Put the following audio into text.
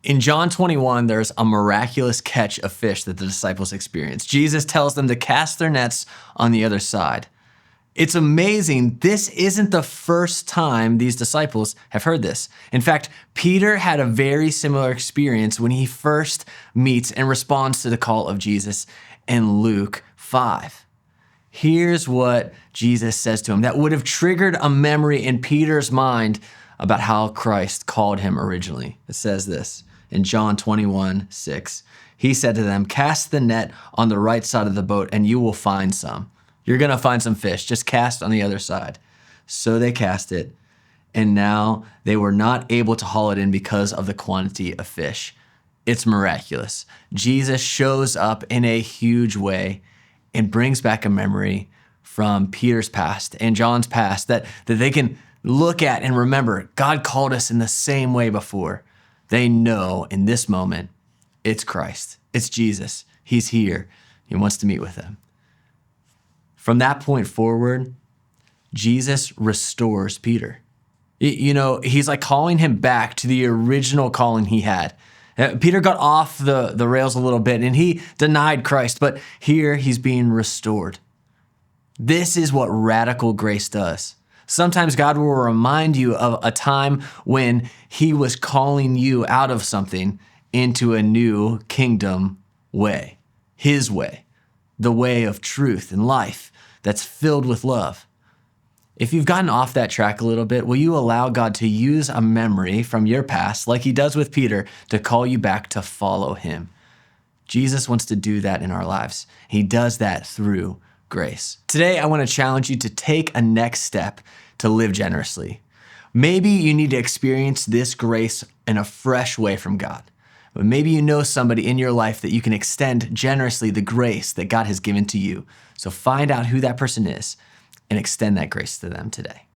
In John 21, there's a miraculous catch of fish that the disciples experience. Jesus tells them to cast their nets on the other side. It's amazing. This isn't the first time these disciples have heard this. In fact, Peter had a very similar experience when he first meets and responds to the call of Jesus in Luke 5. Here's what Jesus says to him that would have triggered a memory in Peter's mind about how Christ called him originally. It says this in John 21:6. He said to them, "Cast the net on the right side of the boat and you will find some." You're going to find some fish. Just cast on the other side. So they cast it, and now they were not able to haul it in because of the quantity of fish. It's miraculous. Jesus shows up in a huge way and brings back a memory from Peter's past and John's past that they can look at and remember. God called us in the same way before. They know in this moment, it's Christ. It's Jesus. He's here. He wants to meet with them. From that point forward, Jesus restores Peter. He's like calling him back to the original calling he had. Peter got off the rails a little bit and he denied Christ, but here he's being restored. This is what radical grace does. Sometimes God will remind you of a time when he was calling you out of something into a new kingdom way, his way, the way of truth and life that's filled with love. If you've gotten off that track a little bit, will you allow God to use a memory from your past, like he does with Peter, to call you back to follow him? Jesus wants to do that in our lives. He does that through grace. Today, I want to challenge you to take a next step to live generously. Maybe you need to experience this grace in a fresh way from God. But maybe you know somebody in your life that you can extend generously the grace that God has given to you. So find out who that person is and extend that grace to them today.